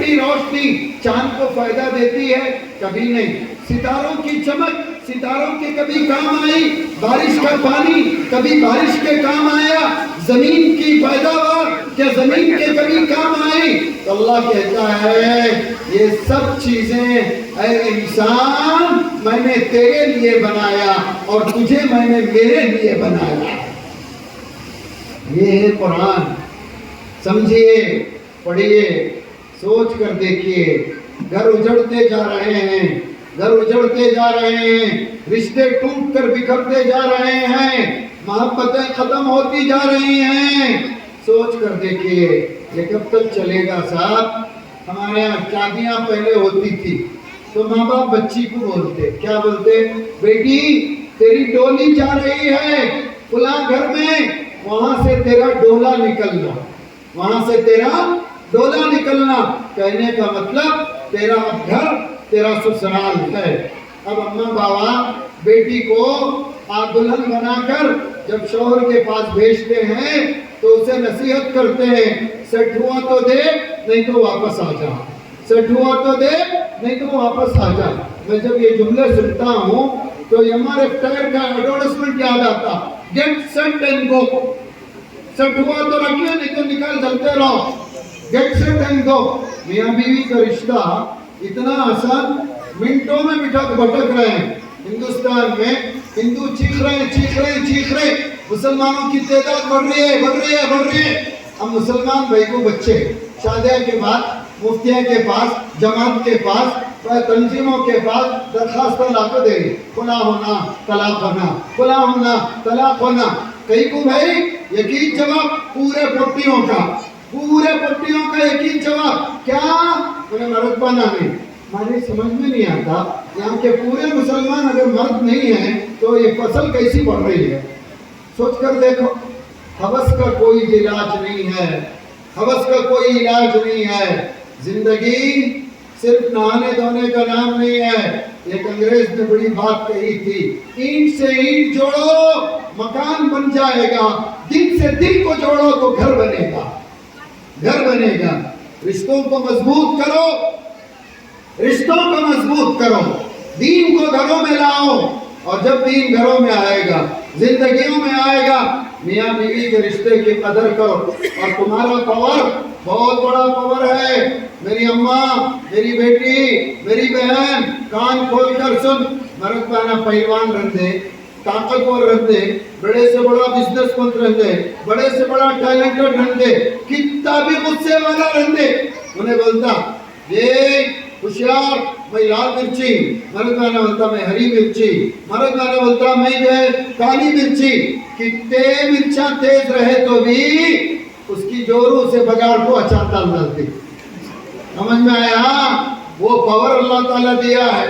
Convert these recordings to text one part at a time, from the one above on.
کبھی روشنی چاند کو فائدہ دیتی ہے؟ کبھی نہیں۔ ستاروں کی چمک ستاروں کے کبھی کام آئی؟ بارش کا پانی کبھی بارش کے کام آیا؟ زمین کی پیداوار کیا زمین کے کبھی کام آئی؟ تو اللہ کہتا ہے یہ سب چیزیں اے انسان میں نے تیرے لیے بنایا اور تجھے میں نے میرے لیے بنایا۔ یہ ہے قرآن، سمجھیے، پڑھیے، سوچ کر دیکھیے۔ گھر اجڑتے جا رہے ہیں، گھر اجڑتے جا رہے ہیں، رشتے ٹوٹ کر بکھرتے جا رہے ہیں، محبتیں ختم ہوتی جا رہی ہیں۔ سوچ کر دیکھیے یہ کب تک چلے گا صاحب؟ ہمارے یہاں شادیاں پہلے ہوتی تھی تو ماں باپ بچی کو بولتے، کیا بولتے؟ بیٹی تیری ڈولی جا رہی ہے فلاں گھر میں، وہاں سے تیرا ڈولا نکلنا، وہاں سے تیرا ڈولا نکلنا۔ کہنے کا مطلب تیرا گھر تیرا سسرال ہے۔ اب اماں بابا بیٹی کو دلہن بنا کر جب شوہر کے پاس بھیجتے ہیں تو اسے نصیحت کرتے ہیں، سیٹ ہوا تو دے نہیں تو واپس آ جا، سیٹ ہوا تو دے نہیں تو واپس آ جا۔ میں جب یہ جملے سنتا ہوں تو یہ ہمارے ٹائر کا ایڈورٹائزمنٹ یاد آتا، get set and go. Set ہوا تو رکھیے نہیں تو نکال چلتے رہو، گیٹ سیٹ اینڈ گو۔ میاں بیوی کا رشتہ اتنا آسان، منٹوں میں بھٹک رہے ہیں۔ ہندوستان میں ہندو چیخ رہے، مسلمانوں کی تعداد بڑھ رہی ہے۔ اب مسلمان بھائی کو بچے شادیہ کے بعد مفتیہ کے پاس، جماعت کے پاس، تنظیموں کے پاس درخواست لا کے دے رہی، کھلا ہونا طلاق ہونا، کھلا ہونا طلاق ہونا۔ کئی کو بھائی یقین جواب پورے پٹیوں کا یقین جواب کیا؟ انہیں مرد بنا نہیں۔ ہماری سمجھ میں نہیں آتا یہاں کے پورے مسلمان اگر مرد نہیں ہیں تو یہ فصل کیسی بڑھ رہی ہے؟ سوچ کر دیکھو۔ ہوس کا کوئی علاج نہیں ہے، ہوس کا کوئی علاج نہیں ہے۔ زندگی صرف نہانے دھونے کا نام نہیں ہے۔ ایک انگریز نے بڑی بات کہی تھی، اینٹ سے اینٹ جوڑو مکان بن جائے گا، دل سے دل کو جوڑو تو گھر بنے گا، گھر بنے گا۔ رشتوں کو مضبوط کرو، رشتوں کو مضبوط کرو، دین کو گھروں میں لاؤ، اور جب دین گھروں میں آئے گا، زندگیوں میں آئے گا، میاں بیوی کے رشتے کی قدر کرو۔ اور تمہارا پاور بہت بڑا پاور ہے۔ میری اماں، میری بیٹی، میری بہن، کان کھول کر سن، مرد بانا پہلوان رہتے، طاقتور رہتے، بڑے سے بڑا بزنس مین رہتے، بڑے سے بڑا ٹیلنٹڈ رہتے، کتنا بھی غصے والا رہتے، انہیں بولتا یہ ہوشیار میں لال مرچی، مرد بانا بولتا میں ہری مرچی، مرد بانا بولتا میں جو ہے کالی مرچی۔ کتنے مرچاں تیز رہے تو بھی اس کی جوروں سے بگاڑ کو اچھا تال ڈالتی۔ سمجھ میں آیا؟ وہ پاور اللہ تعالیٰ دیا ہے۔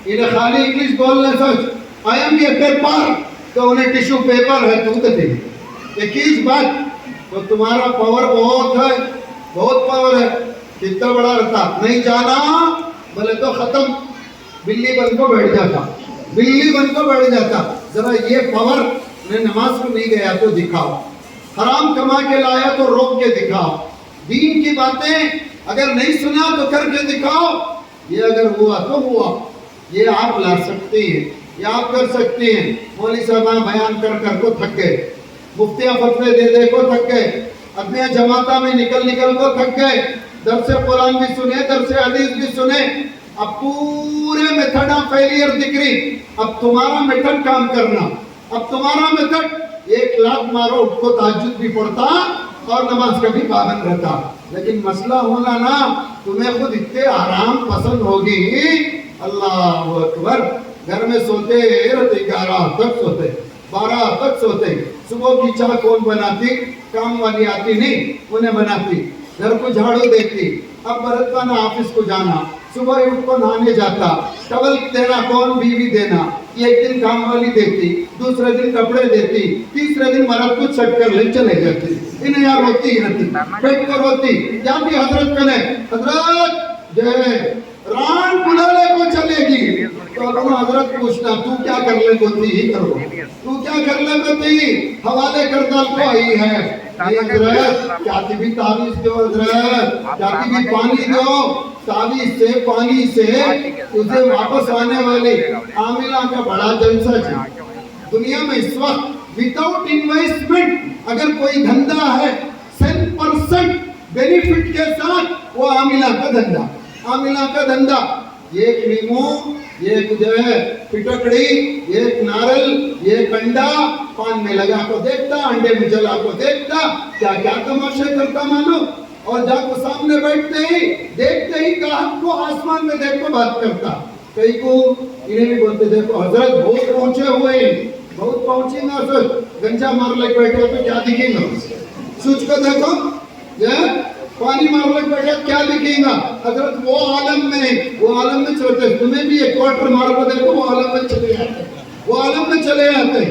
انہیں خالی انگلش بولنے سوچ آئی ایم اے پیپر تو انہیں ٹیشو پیپر ہے تو دے ایک ہی بات۔ تو تمہارا پاور بہت ہے، بہت پاور ہے۔ کتنا بڑا رہتا نہیں جانا بولے تو ختم، بلی بن کو بیٹھ جاتا، بلی بن کو بیٹھ جاتا۔ ذرا یہ پاور میں نماز کو نہیں گیا تو دکھاؤ، حرام کما کے لایا تو روک کے دکھاؤ، دین کی باتیں اگر نہیں سنا تو کر کے دکھاؤ۔ یہ اگر ہوا تو ہوا، یہ آپ لا سکتے ہیں، یہ آپ کر سکتے ہیں۔ مولوی صاحب بیان کر کر کو تھک گئے، مفتیاں فتوے دے دے کو تھک گئے، اپنے جماعتہ میں نکل کو تھک گئے، درس قرآن بھی سنے، درس حدیث بھی سنے۔ اب پورے میتھڈ آف فیلئر دکھ رہی۔ اب تمہارا میتھڈ کام کرنا، اب تمہارا میتھڈ 1 لاکھ مارو اٹھ کو تہجد بھی پڑھتا اور نماز کا بھی پابند رہتا۔ لیکن مسئلہ ہونا نا تمہیں خود اتنے آرام پسند ہوگی، اللہ اکبر، گھر میں سوتے رہتے 11 تک سوتے، 12 تک سوتے، صبح کی چائے کون بناتی؟ کام والی آتی نہیں، انہیں بناتی، گھر کو جھاڑو دیتی۔ اب برتنا آفس کو جانا، صبح اٹھ کو نہانے جاتا، ٹاول دینا کون؟ بیوی دینا، ایک دن کام والی دیتی، دوسرے دن کپڑے دیتی، تیسرے دن مرد کو چھٹ کر لے چلے جاتی۔ انہیں یہاں روتی ہی رہتی، بیٹھ کر روتی، جاتی حضرت کنے، حضرت جو ہے ران بلالے کو چلے گی تو اپنا حضرت پوچھنا تو کیا کر لے کو تھی ہی کرو، تو کیا کر لے کو تھی حوالے کردال کو آئی ہے، حضرت کیا بھی تعویذ دو، حضرت کیا بھی پانی دو، پانی سے تجھے واپس آنے والے عاملہ کا بڑا جلسہ ہے دنیا میں اس وقت۔ وداؤٹ انویسٹمنٹ اگر کوئی دھندا ہے 100% بینیفٹ کے ساتھ، وہ عاملہ کا دھندا، ایک لیمو، ایک جو ہے پٹکڑی، ایک نارل، ایک انڈا پان میں لگا کو دیکھتا، انڈے میں جلا کو دیکھتا، کیا تماشے کرتا معلوم، اور جا کو سامنے بیٹھتے ہی دیکھتے ہی گاہک کو آسمان میں دیکھ کو بات کرتا۔ کئی کو انہیں بھی بولتے دیکھو حضرت بہت پہنچے ہوئے ہیں، بہت پہنچے گا، سوچ گنجا مار لگ بیٹھے تو کیا دکھیں گا، سوچ کو دیکھو پانی مار لگ بیٹھے کیا دکھیں گا، حضرت وہ عالم میں چلتے، تمہیں بھی ایک کوارٹر مار کو دیکھو وہ عالم میں چلے آتے۔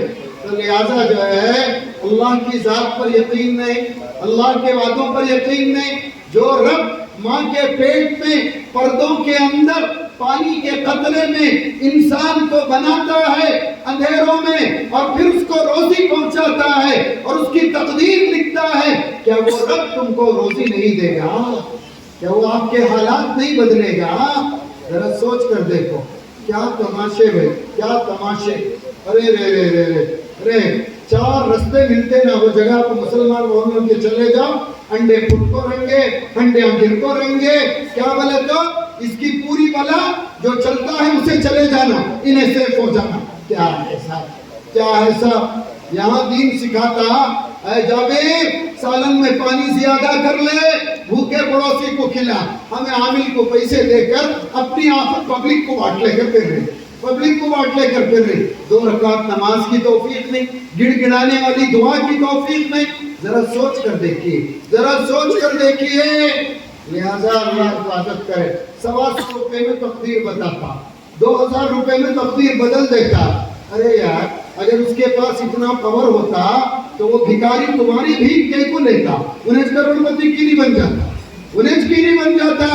تو لہٰذا جو ہے اللہ کی ذات پر یقین نہیں، اللہ کے وعدوں پر یقین نہیں۔ جو رب ماں کے پیٹ میں پردوں کے اندر پانی کے قطرے میں انسان کو بناتا ہے اندھیروں میں، اور پھر اس کو روزی پہنچاتا ہے اور اس کی تقدیر لکھتا ہے، کیا وہ رب تم کو روزی نہیں دے گا؟ کیا وہ آپ کے حالات نہیں بدلے گا؟ ذرا سوچ کر دیکھو، کیا تماشے بھائی، کیا تماشے۔ ارے 4 رستے ملتے نا، وہ جگہ کو مسلمان محمد کے چلے جاؤ، انڈے پھٹ کو رنگے، انڈے گر کو رنگے، کیا بولے تو اس کی پوری بلا جو چلتا ہے اسے چلے جانا، انہیں سیف ہو جانا۔ کیا ہے صاحب، یہاں دین سکھاتا، اے جابر سالن میں پانی زیادہ کر لے، بھوکے پڑوسی کو کھلا، ہمیں عامل کو پیسے دے کر اپنی آفت پبلک کو بانٹ لے کر پھر رہے 2 رکعت نماز کی توفیق نہیں، گڑ گڑانے والی دعا کی توفیق نہیں۔ ذرا سوچ کر دیکھیے، لہذا اللہ حفاظت کرے۔ 125 روپے میں تقدیر بتاتا، 2000 روپے میں تقدیر بدل دیتا۔ ارے یار اگر اس کے پاس اتنا پاور ہوتا تو وہ بھکاری تمہاری بھیک کے کو لیتا، انہیں کروڑپتی کی نہیں بن جاتا۔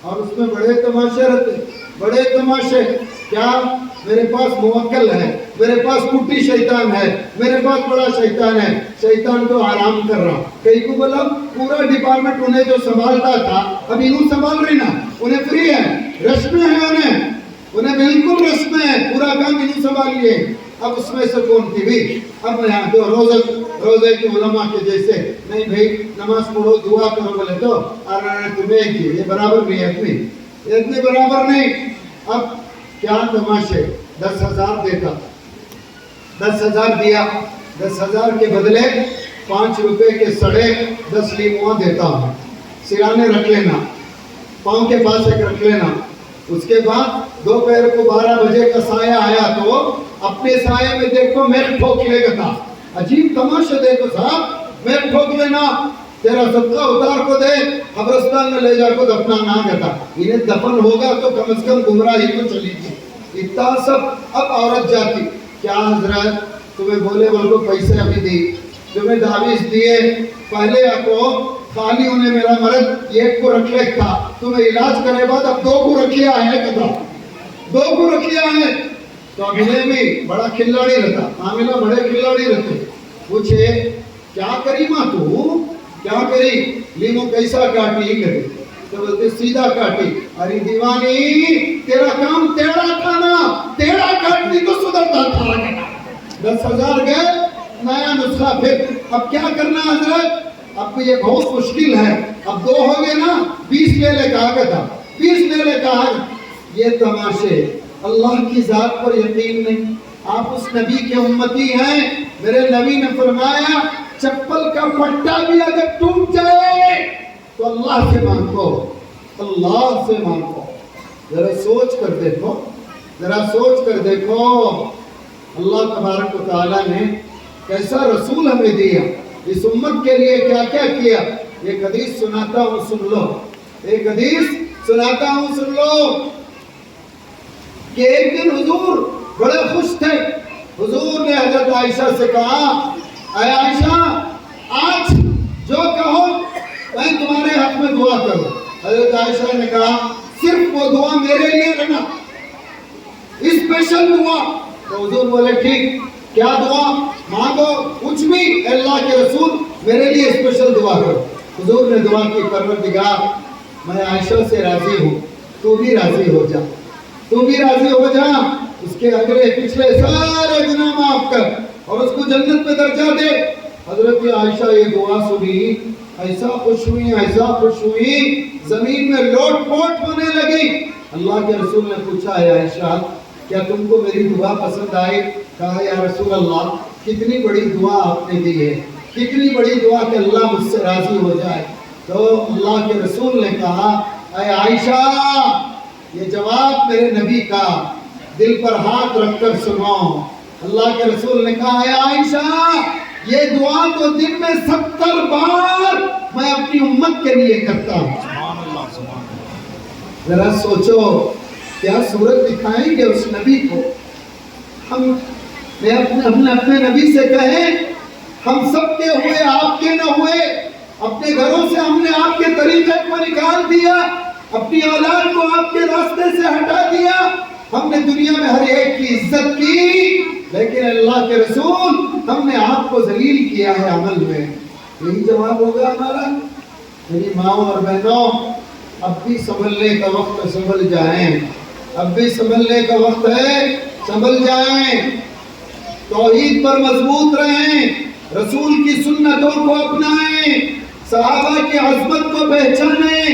اور اس میں بڑے تماشے رہتے، کیا میرے پاس موکل ہے، میرے پاس کٹی شیطان ہے، میرے پاس بڑا شیطان ہے، شیطان تو آرام کر رہا۔ کئی کو بولا پورا ڈپارٹمنٹ انہیں جو سنبھالتا تھا اب انہوں سنبھال رہی نا، انہیں فری ہے، رش میں ہے، انہیں بالکل رش میں ہے، پورا کام انہوں سنبھال لیے۔ اب اس میں سے کون تھی بھی، اب یہاں جو روزے کے علماء کے جیسے نہیں بھائی نماز پڑھو دعا کرو بولے تو تمہیں کی یہ برابر نہیں ہے، اتنی برابر نہیں۔ اب کیا تماشے، 10,000 دیتا، 10,000 دیا، 10,000 کے بدلے 5 روپے کے سڑے 10 لیموا دیتا ہوں، سرانے رکھ لینا، پاؤں کے پاس ایک رکھ لینا۔ اس کے بعد دوپہر کو 12 بجے کا سایہ آیا تو اپنے سایہ میں دیکھو میں ٹھوک لے گا تھا، عجیب تماشے دیکھو صاحب، میں ٹھوک لینا، تیرا صدقہ اتار کو دے، قبرستان میں لے جا کو دفنا نہ گتا، انہیں دفن ہوگا تو کم از کم گمراہی تو چلی گی۔ اتنا سب اب عورت جاتی، کیا حضرت تمہیں بولے کو پیسے ابھی دی، تمہیں دعویز دیے، پہلے کو خالی انہیں میرا مرد 1 کو رکھ لے تھا، تمہیں علاج کرے بعد اب 2 کو رکھیا ہے، کتا 2 کو رکھیا ہے۔ تو عاملے بھی بڑا کھلاڑی رہتا، عاملہ بڑے کھلاڑی رہتے، پوچھے کیا کری ماں تو، کیا کری لیمو کیسا کاٹی کرے، تو بولتے سیدھا کاٹی۔ ارے دیوانی تیرا کام ٹیڑھا تھا نا، ٹیڑھا کاٹنی تو سدھرتا تھا۔ 10,000 گئے، نیا نسخہ پھر، اب کیا کرنا حضرت، اب یہ بہت مشکل ہے، اب 2 ہو گئے نا، 20 لے لے کہا گیا تھا، 20 لے لے کہا۔ یہ تماشے، اللہ کی ذات پر یقین نہیں۔ آپ اس نبی کے امتی ہیں، میرے نبی نے فرمایا چپل کا پٹا بھی اگر ٹوٹ جائے تو اللہ سے مانگو، اللہ سے مانگو۔ ذرا سوچ کر دیکھو اللہ تبارک و تعالیٰ نے کیسا رسول ہمیں دیا، اس امت کے لیے کیا کیا کیا۔ ایک حدیث سناتا ہوں سن لو، کہ ایک دن حضور بڑے خوش تھے، حضور نے حضرت عائشہ سے کہا اے عائشہ آج جو کہو میں تمہارے حق میں دعا کروں۔ حضرت عائشہ نے کہا صرف وہ دعا میرے لیے رہنا، اسپیشل دعا۔ تو حضور بولے ٹھیک، کیا دعا مانگو، کچھ بھی۔ اللہ کے رسول میرے لیے اسپیشل دعا کرو. حضور نے دعا کی پروردگار میں عائشہ سے راضی ہوں, تو بھی راضی ہو جا, تو بھی راضی ہو جا, اس کے اگلے پچھلے سارے گناہ معاف کر اور اس کو جنت میں درجہ دے. حضرت عائشہ یہ دعا سنی, ایسا خوش ہوئی, ایسا خوش ہوئی, زمین میں لوٹ پوٹ ہونے لگی. اللہ کے رسول نے پوچھا ہے عائشہ کیا تم کو میری دعا پسند آئی؟ کہا یا رسول اللہ کتنی بڑی دعا آپ نے دی ہے, کتنی بڑی دعا کہ اللہ مجھ سے راضی ہو جائے. تو اللہ کے رسول نے کہا اے عائشہ یہ جواب میرے نبی کا, دل پر ہاتھ رکھ کر سنو. اللہ کے رسول نے کہا اے عائشہ یہ دعا تو دن میں 70 بار میں اپنی امت کے لیے کرتا ہوں. ذرا سوچو کیا صورت دکھائیں گے اس نبی کو. ہم اپنے نبی سے کہیں ہم سب کے ہوئے آپ کے نہ ہوئے, اپنے گھروں سے ہم نے آپ کے طریقے کو نکال دیا, اپنی اولاد کو آپ کے راستے سے ہٹا دیا, ہم نے دنیا میں ہر ایک کی عزت کی, لیکن اللہ کے رسول ہم نے آپ کو ذلیل کیا ہے عمل میں. یہی جواب ہوگا ہمارا. میری ماؤں اور بہنوں اب بھی سنبھلنے کا وقت, سنبھل جائیں, اب بھی سنبھلنے کا وقت ہے, سنبھل جائیں, توحید پر مضبوط رہیں, رسول کی سنتوں کو اپنائیں, صحابہ کی عظمت کو پہچانیں,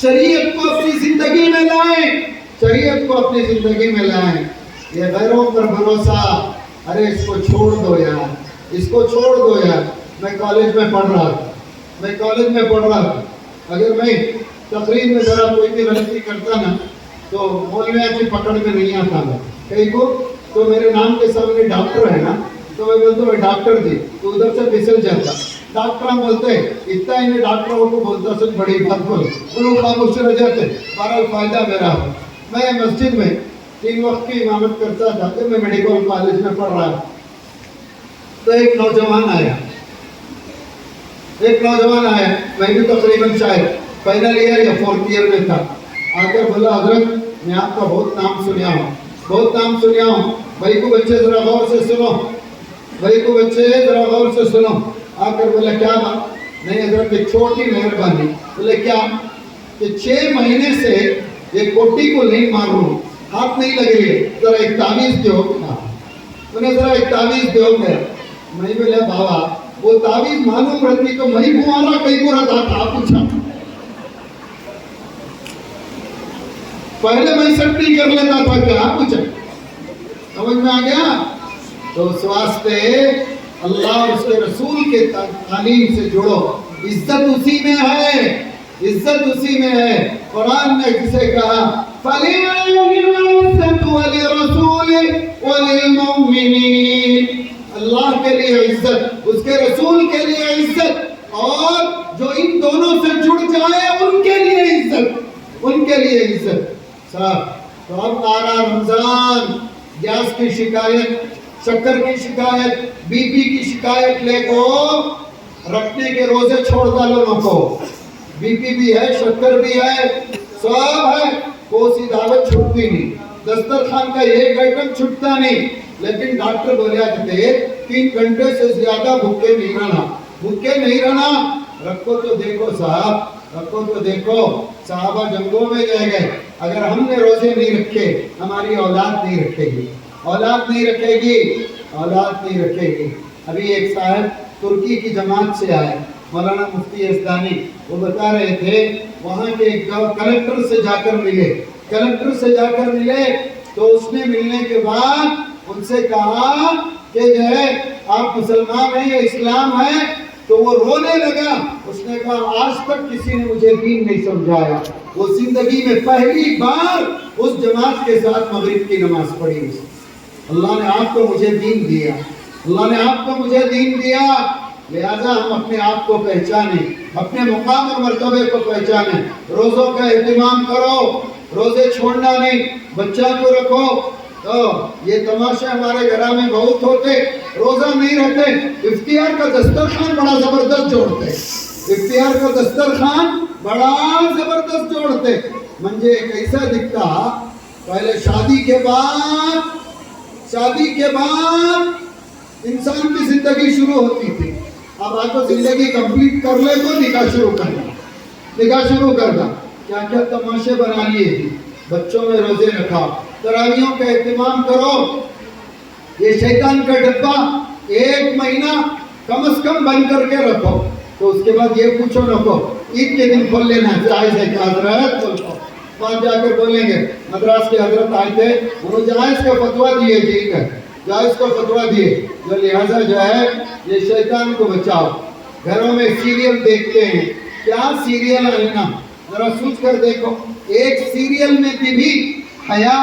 شریعت کو اپنی زندگی میں لائیں, شریعت کو اپنی زندگی میں لائیں. یہ غیروں پر بھروسہ, ارے اس کو چھوڑ دو یار, اس کو چھوڑ دو یار. میں کالج میں پڑھ رہا تھا, اگر میں تقریر میں ذرا کوئی بھی غلطی کرتا نا تو مولویوں کی پکڑ میں نہیں آتا میں کہیں کو, تو میرے نام کے سامنے ڈاکٹر ہے نا تو میں بولتا ہوں ڈاکٹر جی, تو ادھر سے پھسل جاتا. ڈاکٹر ہم بولتے ہیں اتنا ہی میں ڈاکٹروں کو بولتا سچ بڑی بات بول, وہ لوگ خاموش رہ جاتے. بہرحال فائدہ میرا ہو. میں مسجد میں 3 وقت کی امامت کرتا تھا کہ میں میڈیکل کالج میں پڑھ رہا. تو ایک نوجوان آیا, میں بھی تقریباً شاید فائنل ایئر یا 4th ایئر میں تھا. آ کر بولا حضرت میں آپ کا بہت نام سنیا ہوں, بھائی کو بچے ذرا غور سے سنو, آ کر بولا کیا بات؟ نہیں حضرت ایک چھوٹی مہربانی. بولے کیا؟ کہ 6 مہینے سے یہ کوٹی کو نہیں ماروں, ہاتھ نہیں لگے گے, ذرا ایک تعویذ دو. انہیں ذرا ایک تعویذ دو. میں بولا بابا وہ تعویذ معلوم رہتی تو میں کمارا کئی کو رہتا تھا. پوچھا پہلے میں سٹی کر لیتا تھا کیا؟ پوچھا سمجھ میں آ گیا. تو اس واسطے اللہ اور اس کے رسول کے تعلیم سے جڑو. عزت اسی میں ہے, قرآن نے کسے کہا فَلِلَّهِ الْعِزَّةُ وَلِرَسُولِهِ وَلِلْمُؤْمِنِينَ. اللہ کے لیے عزت, اس کے رسول کے لیے عزت, اور جو ان دونوں سے جڑ جائے ان کے لیے عزت. تو اب آ رہا رمضان, گیس کی شکایت, شکر کی شکایت, بی پی کی شکایت لے کو رکھنے کے روزے چھوڑ ڈالو نہ کو. بی پی بھی ہے, شکر بھی ہے, سب ہے, کوئی دعوت چھوٹتی نہیں, دسترخوان کا ایک آئٹم چھوٹتا نہیں. لیکن ڈاکٹر بولیا کہ 3 گھنٹے سے زیادہ بھوکے نہیں رہنا. رکھو تو دیکھو صاحب, رکھو تو دیکھو, صحابہ جنگوں میں گئے. اگر ہم نے روزے نہیں رکھے ہماری اولاد نہیں رکھے گی. ابھی ایک صاحب ترکی کی جماعت سے آئے, مولانا مفتی یزدانی, وہ بتا رہے تھے وہاں کے ایک کلکٹر سے جا کر ملے تو اس نے ملنے کے بعد ان سے کہا کہ جو ہے آپ مسلمان ہیں یا اسلام ہے؟ تو وہ رونے لگا. اس نے کہا آج تک کسی نے مجھے دین نہیں سمجھایا. وہ زندگی میں پہلی بار اس جماعت کے ساتھ مغرب کی نماز پڑھی. اللہ نے آپ کو مجھے دین دیا, لہذا ہم اپنے آپ کو پہچانیں, اپنے مقام اور مرتبے کو پہچانیں. روزوں کا اہتمام کرو, روزے چھوڑنا نہیں, بچہ کو رکھو. تو یہ تماشے ہمارے گھر میں بہت ہوتے, روزہ نہیں رہتے, افطار کا دسترخوان بڑا زبردست جوڑتے. منجے کیسا دکھتا, پہلے شادی کے بعد انسان کی زندگی شروع ہوتی تھی. اب آپ کو زندگی کمپلیٹ کر لے تو نکاح شروع کرنا کیا کیا تماشے بنا لیے، بچوں میں روزے رکھا، تراویحوں کا اہتمام کرو. یہ شیطان کا ڈبہ 1 مہینہ کم از کم بند کر کے رکھو، تو اس کے بعد یہ پوچھو نکو عید کے دن کھول لینا جائز ہے کہ حضرت کھولو. وہاں جا کر بولیں گے مدراس کے حضرت آئے تھے، انہوں نے جائز کا فتویٰ دیے، ٹھیک ہے جائز کا فتویٰ دیے، جو لہٰذا جو ہے یہ شیطان کو بچاؤ. گھروں میں سیریل دیکھتے ہیں، کیا سیریل آئے نا ذرا سوچ کر دیکھو، ایک سیریل میں بھی حیا